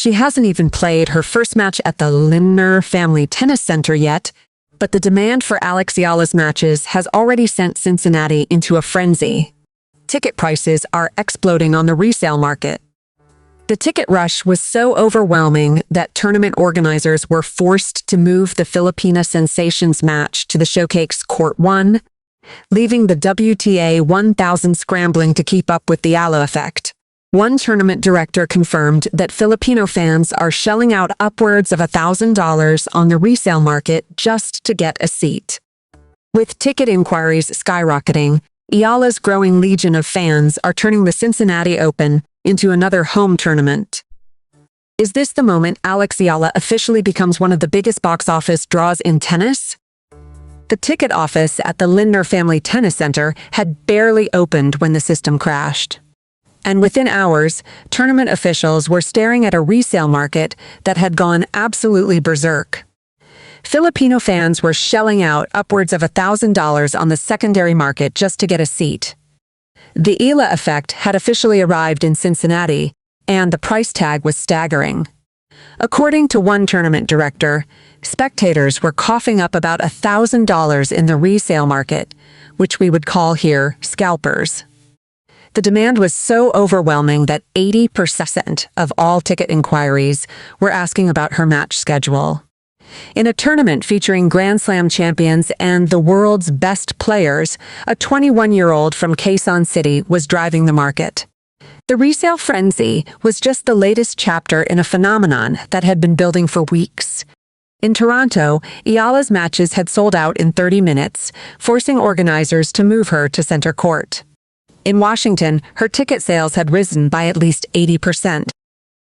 She hasn't even played her first match at the Lindner Family Tennis Center yet, but the demand for Alex Eala's matches has already sent Cincinnati into a frenzy. Ticket prices are exploding on the resale market. The ticket rush was so overwhelming that tournament organizers were forced to move the Filipina Sensations match to the Showcase Court 1, leaving the WTA 1000 scrambling to keep up with the Eala effect. One tournament director confirmed that Filipino fans are shelling out upwards of $1,000 on the resale market just to get a seat. With ticket inquiries skyrocketing, Eala's growing legion of fans are turning the Cincinnati Open into another home tournament. Is this the moment Alex Eala officially becomes one of the biggest box office draws in tennis? The ticket office at the Lindner Family Tennis Center had barely opened when the system crashed. And within hours, tournament officials were staring at a resale market that had gone absolutely berserk. Filipino fans were shelling out upwards of $1,000 on the secondary market just to get a seat. The Eala effect had officially arrived in Cincinnati, and the price tag was staggering. According to one tournament director, spectators were coughing up about $1,000 in the resale market, which we would call here scalpers. The demand was so overwhelming that 80% of all ticket inquiries were asking about her match schedule. In a tournament featuring Grand Slam champions and the world's best players, a 21-year-old from Quezon City was driving the market. The resale frenzy was just the latest chapter in a phenomenon that had been building for weeks. In Toronto, Eala's matches had sold out in 30 minutes, forcing organizers to move her to center court. In Washington, her ticket sales had risen by at least 80%.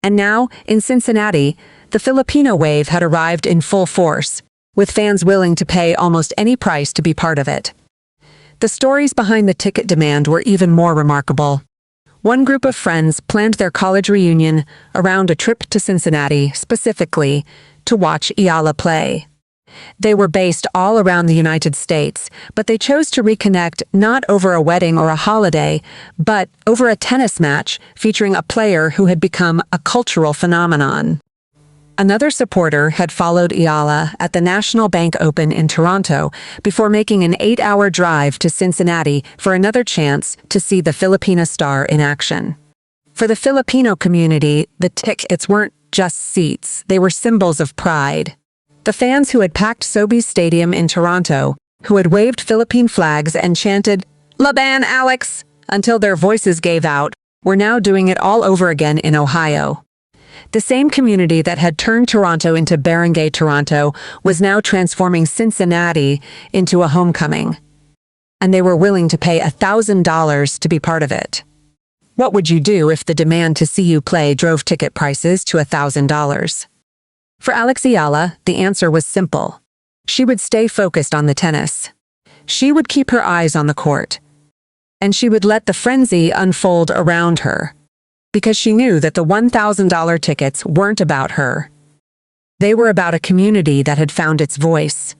And now, in Cincinnati, the Filipino wave had arrived in full force, with fans willing to pay almost any price to be part of it. The stories behind the ticket demand were even more remarkable. One group of friends planned their college reunion around a trip to Cincinnati specifically to watch Eala play. They were based all around the United States, but they chose to reconnect not over a wedding or a holiday, but over a tennis match featuring a player who had become a cultural phenomenon. Another supporter had followed Eala at the National Bank Open in Toronto before making an 8-hour drive to Cincinnati for another chance to see the Filipina star in action. For the Filipino community, the tickets weren't just seats, they were symbols of pride. The fans who had packed Sobeys Stadium in Toronto, who had waved Philippine flags and chanted, "Laban, Alex!" until their voices gave out, were now doing it all over again in Ohio. The same community that had turned Toronto into Barangay Toronto was now transforming Cincinnati into a homecoming. And they were willing to pay $1,000 to be part of it. What would you do if the demand to see you play drove ticket prices to $1,000? For Alex Eala, the answer was simple. She would stay focused on the tennis. She would keep her eyes on the court. And she would let the frenzy unfold around her. Because she knew that the $1,000 tickets weren't about her. They were about a community that had found its voice.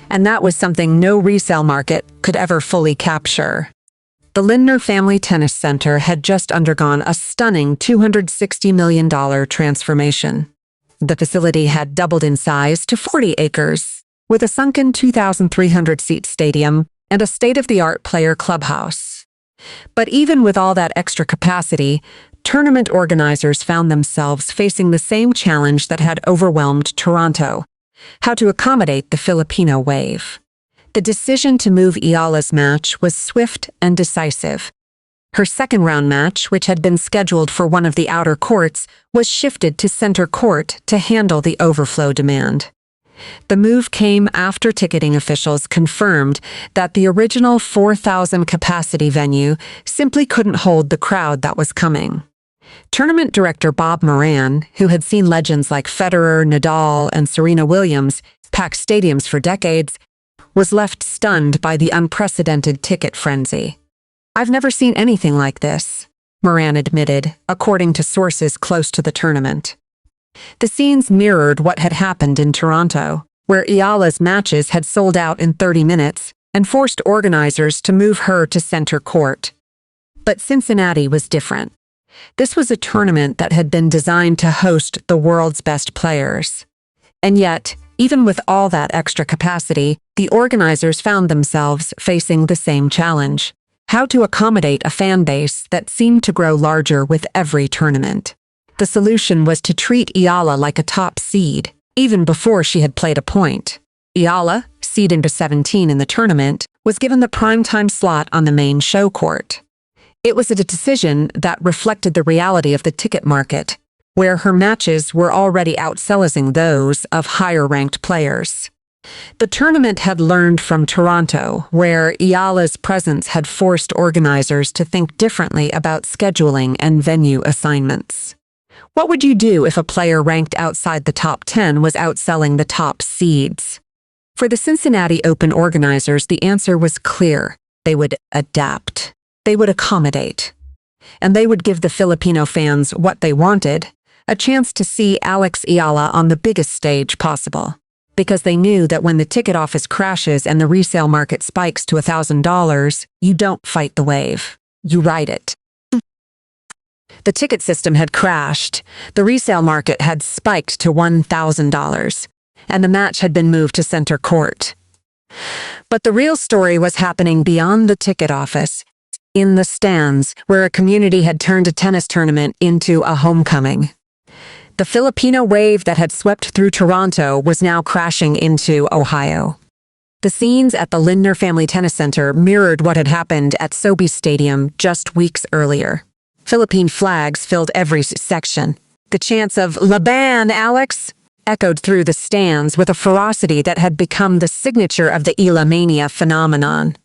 And that was something no resale market could ever fully capture. The Lindner Family Tennis Center had just undergone a stunning $260 million transformation. The facility had doubled in size to 40 acres, with a sunken 2,300-seat stadium and a state-of-the-art player clubhouse. But even with all that extra capacity, tournament organizers found themselves facing the same challenge that had overwhelmed Toronto: how to accommodate the Filipino wave. The decision to move Eala's match was swift and decisive. Her second-round match, which had been scheduled for one of the outer courts, was shifted to center court to handle the overflow demand. The move came after ticketing officials confirmed that the original 4,000-capacity venue simply couldn't hold the crowd that was coming. Tournament director Bob Moran, who had seen legends like Federer, Nadal, and Serena Williams pack stadiums for decades, was left stunned by the unprecedented ticket frenzy. "I've never seen anything like this," Moran admitted, according to sources close to the tournament. The scenes mirrored what had happened in Toronto, where Eala's matches had sold out in 30 minutes and forced organizers to move her to center court. But Cincinnati was different. This was a tournament that had been designed to host the world's best players. And yet, even with all that extra capacity, the organizers found themselves facing the same challenge: how to accommodate a fan base that seemed to grow larger with every tournament. The solution was to treat Eala like a top seed, even before she had played a point. Eala, seed into 17 in the tournament, was given the primetime slot on the main show court. It was a decision that reflected the reality of the ticket market, where her matches were already outselling those of higher-ranked players. The tournament had learned from Toronto, where Eala's presence had forced organizers to think differently about scheduling and venue assignments. What would you do if a player ranked outside the top 10 was outselling the top seeds? For the Cincinnati Open organizers, the answer was clear. They would adapt. They would accommodate. And they would give the Filipino fans what they wanted: a chance to see Alex Eala on the biggest stage possible. Because they knew that when the ticket office crashes and the resale market spikes to $1,000, you don't fight the wave. You ride it. The ticket system had crashed, the resale market had spiked to $1,000, and the match had been moved to center court. But the real story was happening beyond the ticket office, in the stands, where a community had turned a tennis tournament into a homecoming. The Filipino wave that had swept through Toronto was now crashing into Ohio. The scenes at the Lindner Family Tennis Center mirrored what had happened at Sobeys Stadium just weeks earlier. Philippine flags filled every section. The chants of "Laban, Alex!" echoed through the stands with a ferocity that had become the signature of the Eala Mania phenomenon.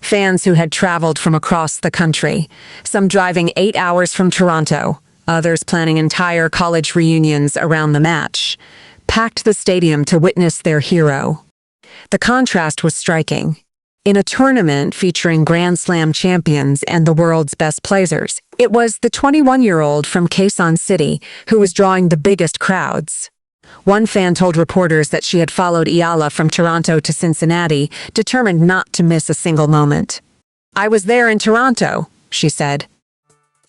Fans who had traveled from across the country, some driving 8 hours from Toronto, others planning entire college reunions around the match, packed the stadium to witness their hero. The contrast was striking. In a tournament featuring Grand Slam champions and the world's best players, it was the 21-year-old from Quezon City who was drawing the biggest crowds. One fan told reporters that she had followed Eala from Toronto to Cincinnati, determined not to miss a single moment. "I was there in Toronto," she said.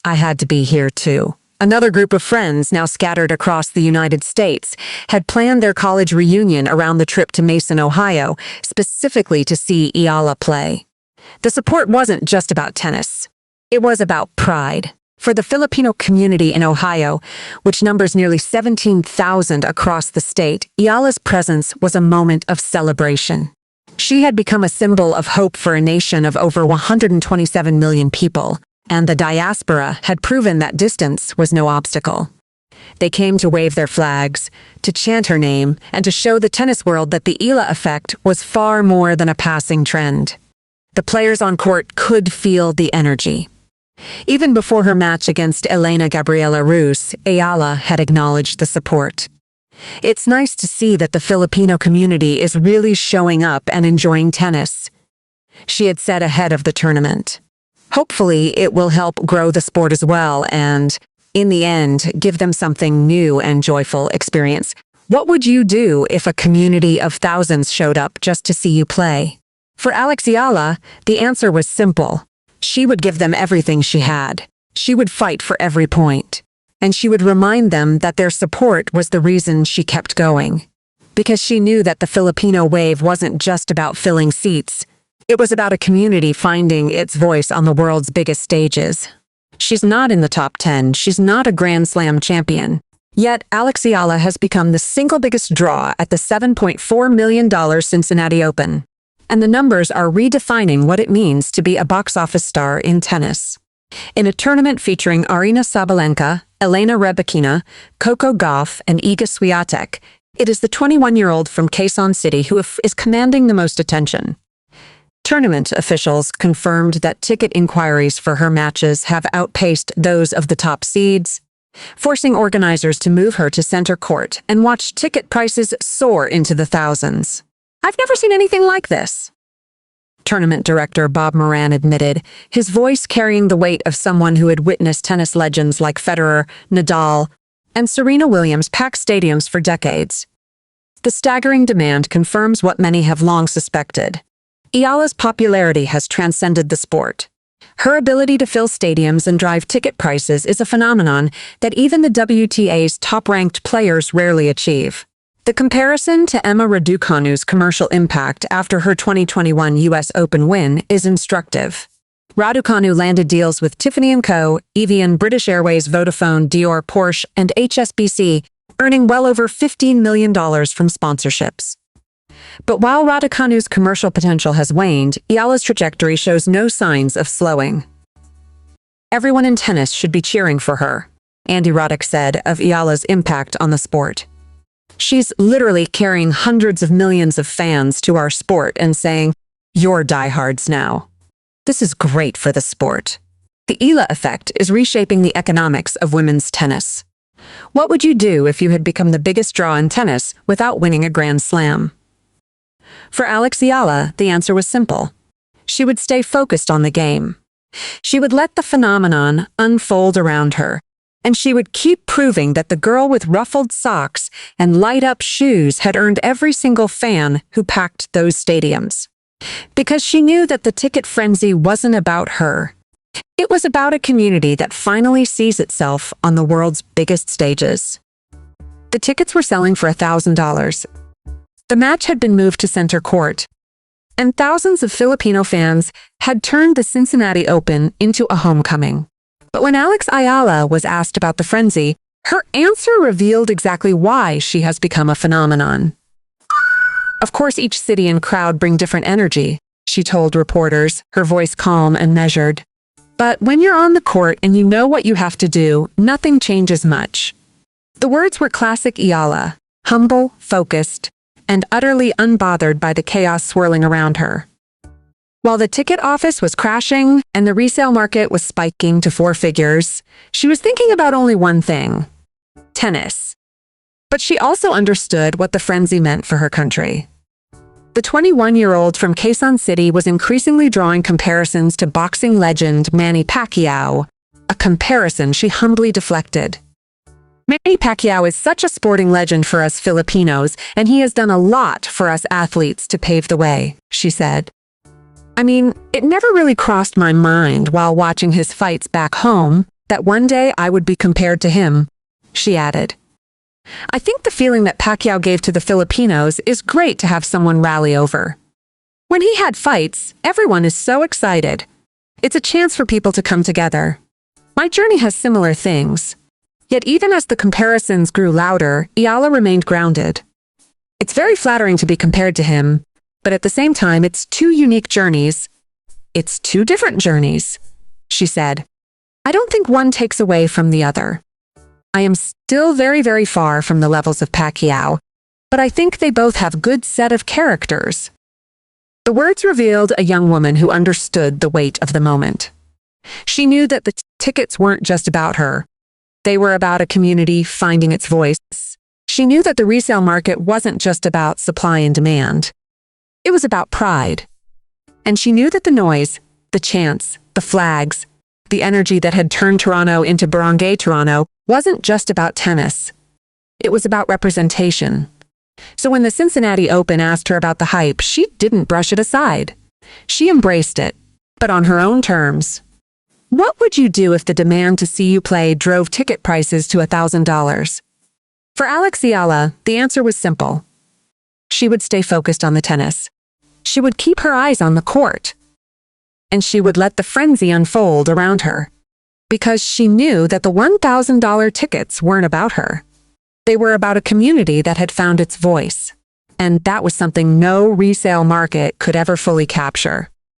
"I had to be here too." Another group of friends, now scattered across the United States, had planned their college reunion around the trip to Mason, Ohio, specifically to see Eala play. The support wasn't just about tennis. It was about pride. For the Filipino community in Ohio, which numbers nearly 17,000 across the state, Eala's presence was a moment of celebration. She had become a symbol of hope for a nation of over 127 million people, and the diaspora had proven that distance was no obstacle. They came to wave their flags, to chant her name, and to show the tennis world that the Eala effect was far more than a passing trend. The players on court could feel the energy. Even before her match against Elena Gabriela Rus, Eala had acknowledged the support. "It's nice to see that the Filipino community is really showing up and enjoying tennis," she had said ahead of the tournament. "Hopefully, it will help grow the sport as well and, in the end, give them something new and joyful experience." What would you do if a community of thousands showed up just to see you play? For Alex Eala, the answer was simple. She would give them everything she had. She would fight for every point. And she would remind them that their support was the reason she kept going. Because she knew that the Filipino wave wasn't just about filling seats. It was about a community finding its voice on the world's biggest stages. She's not in the top 10. She's not a Grand Slam champion. Yet, Alex Eala has become the single biggest draw at the $7.4 million Cincinnati Open. And the numbers are redefining what it means to be a box office star in tennis. In a tournament featuring Aryna Sabalenka, Elena Rybakina, Coco Gauff, and Iga Swiatek, it is the 21-year-old from Quezon City who is commanding the most attention. Tournament officials confirmed that ticket inquiries for her matches have outpaced those of the top seeds, forcing organizers to move her to center court and watch ticket prices soar into the thousands. "I've never seen anything like this," tournament director Bob Moran admitted, his voice carrying the weight of someone who had witnessed tennis legends like Federer, Nadal, and Serena Williams pack stadiums for decades. The staggering demand confirms what many have long suspected. Eala's popularity has transcended the sport. Her ability to fill stadiums and drive ticket prices is a phenomenon that even the WTA's top-ranked players rarely achieve. The comparison to Emma Raducanu's commercial impact after her 2021 U.S. Open win is instructive. Raducanu landed deals with Tiffany & Co., Evian, British Airways, Vodafone, Dior, Porsche, and HSBC, earning well over $15 million from sponsorships. But while Raducanu's commercial potential has waned, Eala's trajectory shows no signs of slowing. Everyone in tennis should be cheering for her, Andy Roddick said of Eala's impact on the sport. She's literally carrying hundreds of millions of fans to our sport and saying, "You're diehards now." This is great for the sport. The Eala effect is reshaping the economics of women's tennis. What would you do if you had become the biggest draw in tennis without winning a Grand Slam? For Alex Eala, the answer was simple. She would stay focused on the game. She would let the phenomenon unfold around her, and she would keep proving that the girl with ruffled socks and light-up shoes had earned every single fan who packed those stadiums. Because she knew that the ticket frenzy wasn't about her. It was about a community that finally sees itself on the world's biggest stages. The tickets were selling for $1,000. The match had been moved to center court, and thousands of Filipino fans had turned the Cincinnati Open into a homecoming. But when Alex Eala was asked about the frenzy, her answer revealed exactly why she has become a phenomenon. Of course, each city and crowd bring different energy, she told reporters, her voice calm and measured. But when you're on the court and you know what you have to do, nothing changes much. The words were classic Eala, humble, focused, and utterly unbothered by the chaos swirling around her. While the ticket office was crashing and the resale market was spiking to four figures, she was thinking about only one thing: tennis. But she also understood what the frenzy meant for her country. The 21-year-old from Quezon City was increasingly drawing comparisons to boxing legend Manny Pacquiao, a comparison she humbly deflected. Manny Pacquiao is such a sporting legend for us Filipinos, and he has done a lot for us athletes to pave the way, she said. I mean, it never really crossed my mind while watching his fights back home that one day I would be compared to him, she added. I think the feeling that Pacquiao gave to the Filipinos is great to have someone rally over. When he had fights, everyone is so excited. It's a chance for people to come together. My journey has similar things. Yet even as the comparisons grew louder, Eala remained grounded. It's very flattering to be compared to him, but at the same time, it's two unique journeys. It's two different journeys, she said. I don't think one takes away from the other. I am still very, very far from the levels of Pacquiao, but I think they both have good set of characters. The words revealed a young woman who understood the weight of the moment. She knew that the tickets weren't just about her. They were about a community finding its voice. She knew that the resale market wasn't just about supply and demand. It was about pride. And she knew that the noise, the chants, the flags, the energy that had turned Toronto into Barangay Toronto wasn't just about tennis. It was about representation. So when the Cincinnati Open asked her about the hype, she didn't brush it aside. She embraced it, but on her own terms. What would you do if the demand to see you play drove ticket prices to $1,000? For Alex Eala, the answer was simple. She would stay focused on the tennis. She would keep her eyes on the court. And she would let the frenzy unfold around her. Because she knew that the $1,000 tickets weren't about her. They were about a community that had found its voice. And that was something no resale market could ever fully capture.